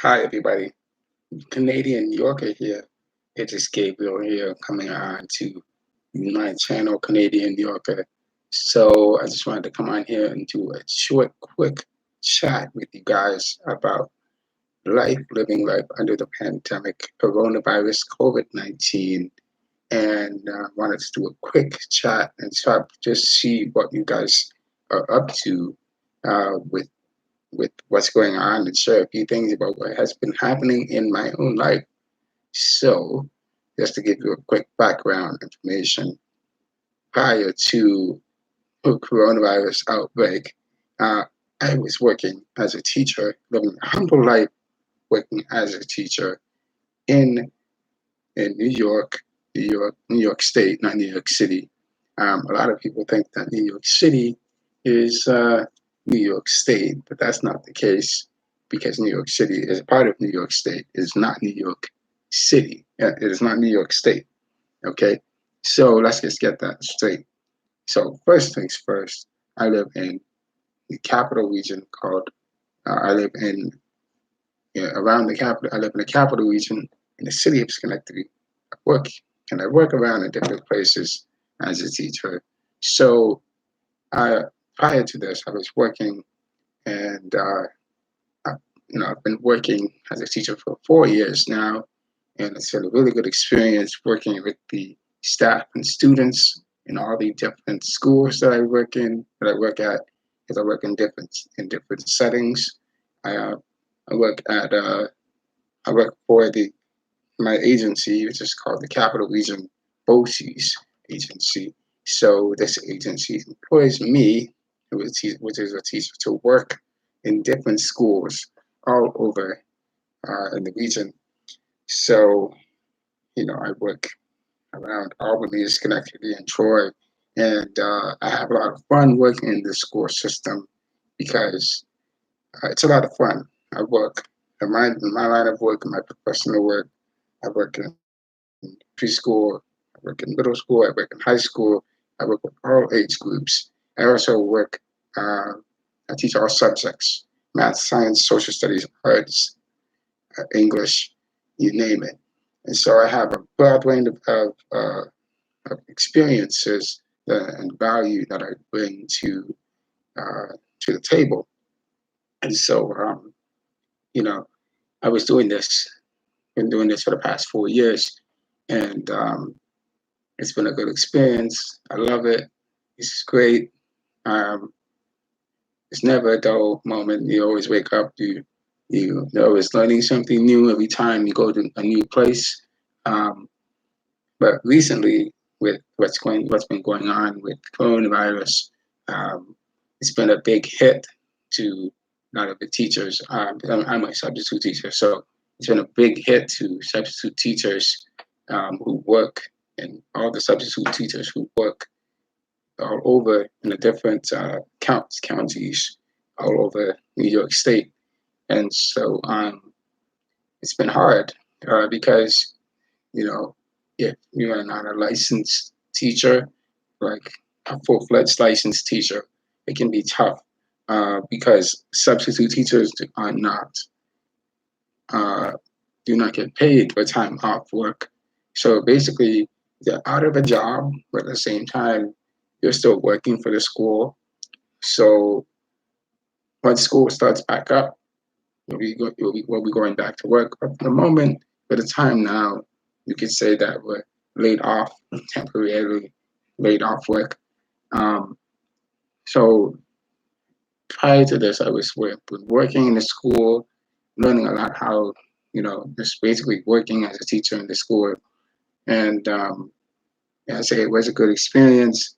Hi, everybody. Canadian Yorker here. It is Gabriel here coming on to my channel, Canadian Yorker. So I just wanted to come on here and do a short, quick chat with you guys about living life under the pandemic, coronavirus, COVID-19. And wanted to do a quick chat and try to just see what you guys are up to with what's going on and share a few things about what has been happening in my own life. So, just to give you a quick background information, prior to the coronavirus outbreak, uh, I was working as a teacher, living a humble life, working as a teacher in New York, New York State, not New York City. A lot of people think that New York City is New York State, but that's not the case because New York City is a part of New York State. It is not New York City. It is not New York State. Okay, so let's just get that straight. So first things first, I live in the capital region called. I live in around the capital. I live in the capital region in the city of Schenectady. Work I work around in different places as a teacher. So I prior to this, I was working, and I, I've been working as a teacher for 4 years now, and it's been a really good experience working with the staff and students in all the different schools that I work in, that I work at, because I work in different settings. I uh, I work at I work for the my agency, which is called the Capital Region BOCES agency. So this agency employs me, which is a teacher, to work in different schools all over in the region. So, I work around Albany, Schenectady, and Troy, and I have a lot of fun working in the school system because it's a lot of fun. I work in my line of work, in my professional work. I work in preschool, I work in middle school, I work in high school, I work with all age groups. I also work, uh, I teach all subjects: math, science, social studies, arts, English, you name it. And so I have a broad range of experiences and value that I bring to the table. And so, you know, I was doing this, been doing this for the past 4 years, and it's been a good experience. I love it. It's great. Um, it's never a dull moment. You always wake up. You're always learning something new every time you go to a new place. Um, but recently, with what's been going on with coronavirus, um, it's been a big hit to a lot of the teachers. I'm a substitute teacher, so it's been a big hit to substitute teachers who work, and all the substitute teachers who work all over in the different counties all over New York State. And so it's been hard because, you know, if you are not a licensed teacher, like a full-fledged licensed teacher, it can be tough because substitute teachers are not uh, do not get paid for time off work. So basically, they're out of a job, but at the same time, you're still working for the school. So when school starts back up, we'll be going back to work. But for the moment, for the time now, you could say that we're laid off, temporarily laid off work. Um, so prior to this, I was working in the school, learning a lot how, just basically working as a teacher in the school. And I say it was a good experience.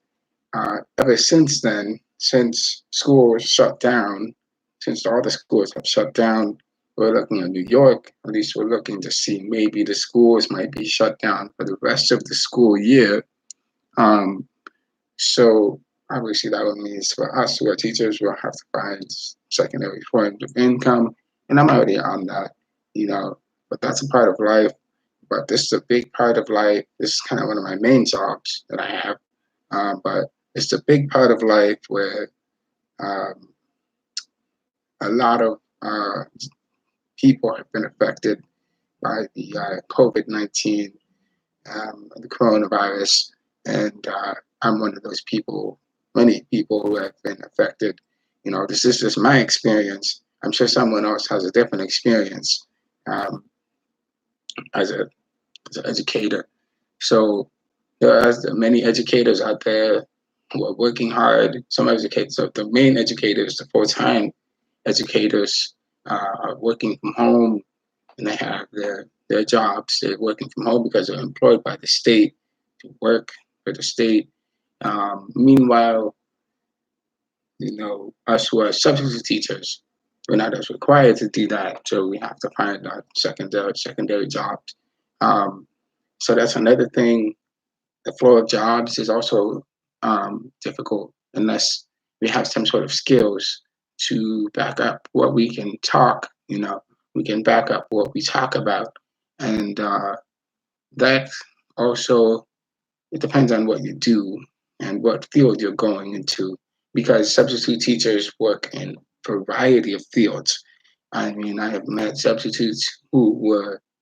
Ever since then, since school shut down, since all the schools have shut down, we're looking at New York. At least we're looking to see maybe the schools might be shut down for the rest of the school year. Um, so obviously that would mean for us who are teachers, we'll have to find secondary forms of income. And I'm already on that, you know, but that's a part of life. But this is a big part of life. This is kind of one of my main jobs that I have. But it's a big part of life where um, a lot of people have been affected by the COVID-19, the coronavirus, and I'm one of those people, many people who have been affected. This is just my experience. I'm sure someone else has a different experience um, as, a, as an educator. So there are many educators out there who are working hard. Some educators, so the main educators, the full-time educators, are working from home, and they have their jobs. They're working from home because they're employed by the state to work for the state. Meanwhile, us who are substitute teachers, we're not as required to do that, so we have to find our secondary jobs. So that's another thing. The flow of jobs is also difficult unless we have some sort of skills to back up what we can talk. We can back up what we talk about, and that also, it depends on what you do and what field you're going into, because substitute teachers work in a variety of fields. I mean, I have met substitutes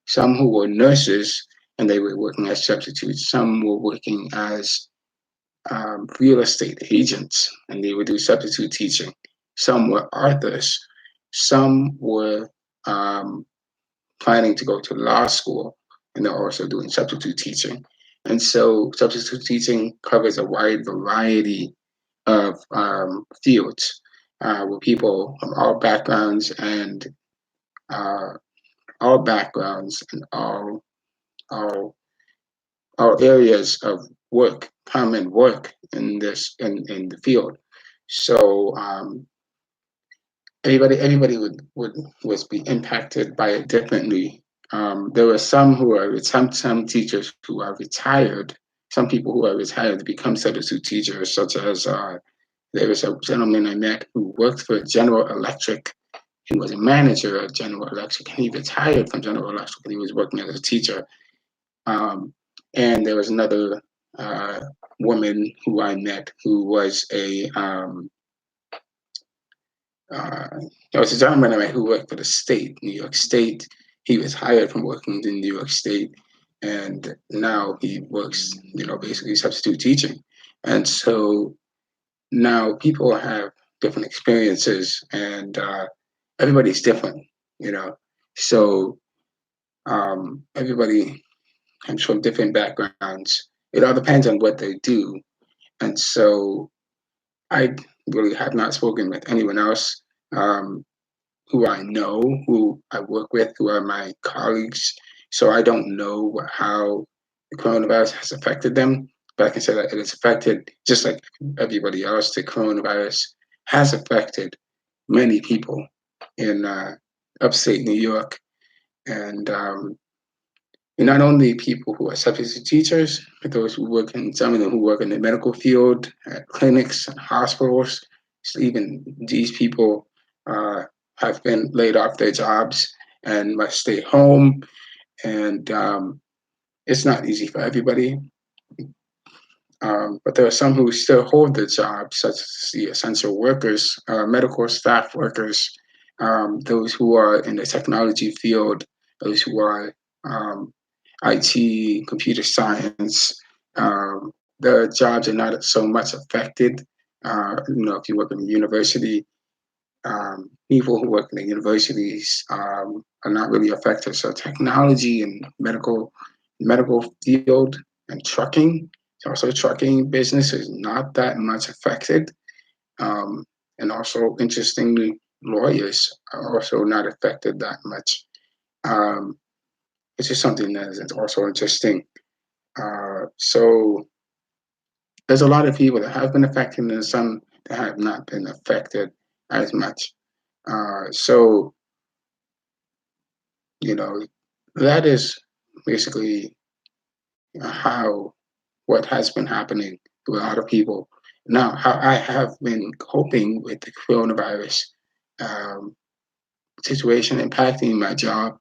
some who were nurses and they were working as substitutes. Some were working as real estate agents and they would do substitute teaching. Some were authors. Some were planning to go to law school and they're also doing substitute teaching. And so substitute teaching covers a wide variety of fields with people from uh, all backgrounds and all all areas of work, common work in the field. So everybody would be impacted by it differently. There were some teachers who are retired, some people who are retired to become substitute teachers, such as there was a gentleman I met who worked for General Electric. He was a manager at General Electric, and he retired from General Electric, and he was working as a teacher. And there was another woman who I met who was there was a gentleman I met who worked for the state, New York State. He was hired from working in New York State, and now he works, basically substitute teaching. And so now people have different experiences, and everybody's different, you know. So everybody comes from different backgrounds. It all depends on what they do, and so I really have not spoken with anyone else um, who I know, who I work with, who are my colleagues. So I don't know how the coronavirus has affected them, but I can say that it has affected, just like everybody else, the coronavirus has affected many people in upstate New York. And not only people who are substitute teachers, but those who work in, some of them who work in the medical field, at clinics, and hospitals. So even these people have been laid off their jobs and must stay home. And it's not easy for everybody. But there are some who still hold their jobs, such as the essential workers, medical staff workers, those who are in the technology field, those who are IT, computer science. Their jobs are not so much affected. If you work in a university, people who work in the universities are not really affected. So technology and medical field and trucking, also trucking business is not that much affected. And also, interestingly, lawyers are also not affected that much. It's just something that is also interesting. So there's a lot of people that have been affected and some that have not been affected as much. So, that is basically how what has been happening to a lot of people. Now, how I have been coping with the coronavirus um, situation impacting my job,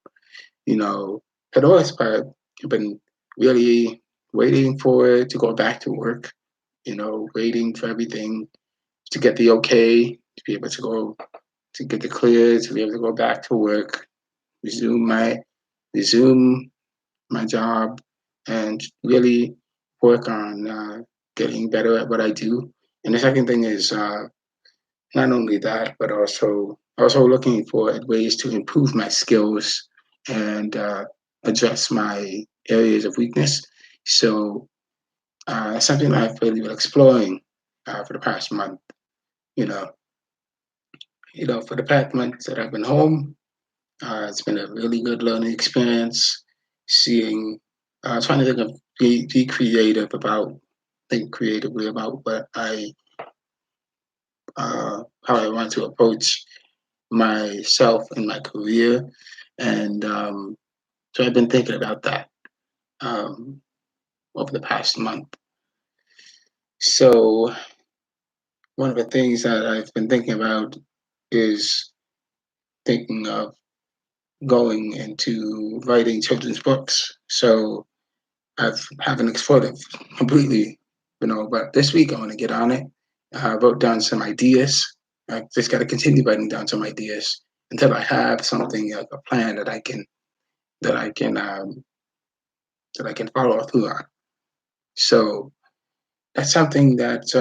for the most part, I've been really waiting for it to go back to work, waiting for everything to get the okay, to be able to go, to get the clear, to be able to go back to work. resume my resume my job and really work on getting better at what I do. And the second thing is not only that, but also looking for ways to improve my skills and address my areas of weakness. So something I've really been exploring for the past month. You know, for the past month that I've been home, it's been a really good learning experience. Seeing, trying to be creative think creatively about how I want to approach myself in my career, and so I've been thinking about that um, over the past month. So one of the things that I've been thinking about is thinking of going into writing children's books. So haven't explored it completely, but this week I want to get on it. I wrote down some ideas. I just got to continue writing down some ideas until I have something like a plan that I can um, that I can follow through on. So that's something that's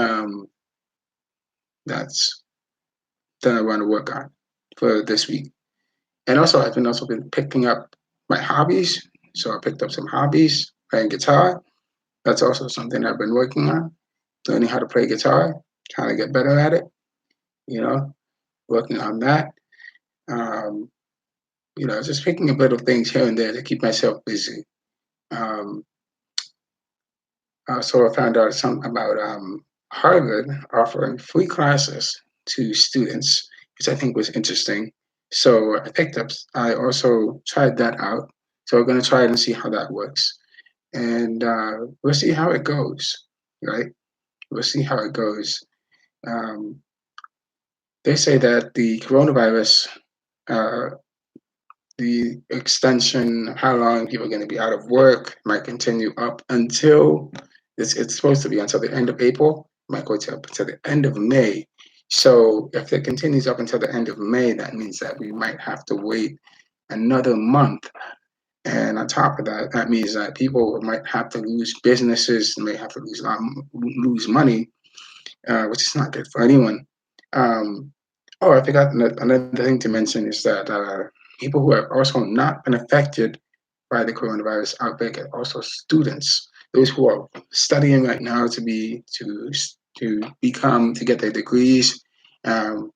that I want to work on for this week. And also, I've been also been picking up my hobbies. So I picked up some hobbies, playing guitar. That's also something I've been working on, learning how to play guitar, trying to get better at it. You know, working on that. Um, just picking up little things here and there to keep myself busy. Um, so I found out some about Harvard offering free classes to students, which I think was interesting. So I also tried that out. So we're going to try it and see how that works. And we'll see how it goes, right? We'll see how it goes. Um, they say that the coronavirus, uh, the extension, how long people are going to be out of work, might continue up until it's supposed to be until the end of April, might go to up until the end of May. So if it continues up until the end of May, that means that we might have to wait another month. And on top of that, that means that people might have to lose businesses, may have to lose money, which is not good for anyone. Um, oh, I forgot another thing to mention is that people who have also not been affected by the coronavirus outbreak are also students. Those who are studying right now to get their degrees. Um,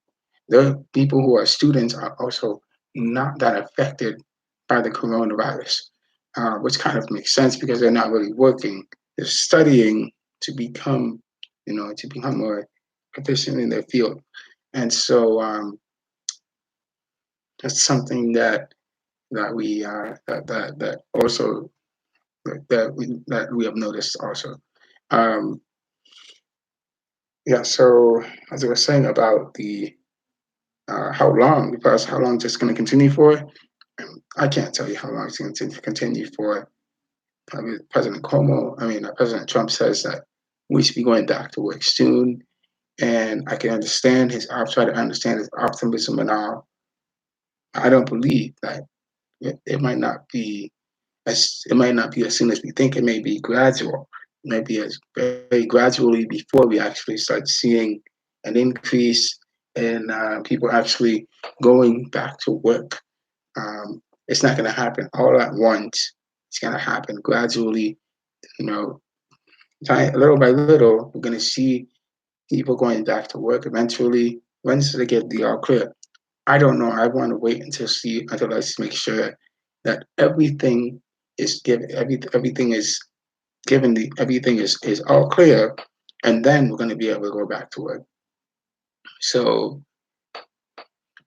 the people who are students are also not that affected by the coronavirus, which kind of makes sense because they're not really working. They're studying to become, to become more proficient in their field. And so that's something that we that also that we have noticed also. Um, yeah. So as I was saying about the how long it's going to continue for, I can't tell you how long it's going to continue for. I mean, President Trump says that we should be going back to work soon, and I can understand I'll try to understand his optimism and all. I don't believe that it might not be it might not be as soon as we think. It may be gradual. It may be as very gradually before we actually start seeing an increase in people actually going back to work. It's not going to happen all at once. It's going to happen gradually. You know, little by little, we're going to see people going back to work eventually. Once they get the all clear, I don't know. I want to wait until I make sure that everything is given. Everything is given. Everything is all clear, and then we're going to be able to go back to work. So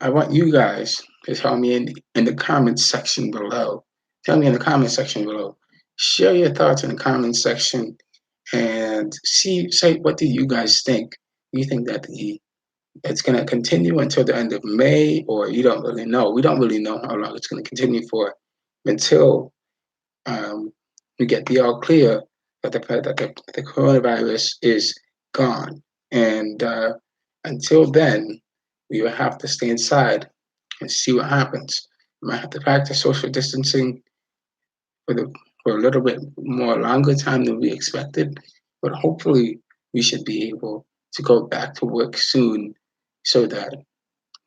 I want you guys to tell me in the comments section below. Tell me in the comment section below. Share your thoughts in the comment section and say what do you guys think? Do you think that it's going to continue until the end of May, or you don't really know? We don't really know how long it's going to continue for until um, we get the all clear that the coronavirus is gone. And until then, we will have to stay inside and see what happens. might have to practice social distancing for the for a little bit more longer time than we expected, but hopefully we should be able to go back to work soon so that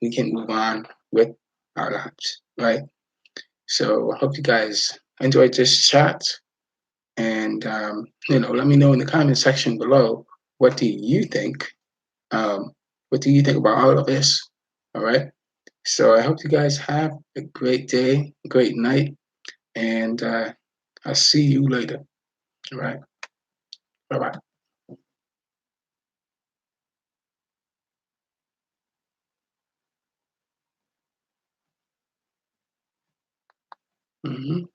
we can move on with our lives, right? So I hope you guys enjoyed this chat, and let me know in the comment section below what do you think. Um, what do you think about all of this? All right. So I hope you guys have a great day, great night, and I'll see you later. All right. Bye bye. Hmm.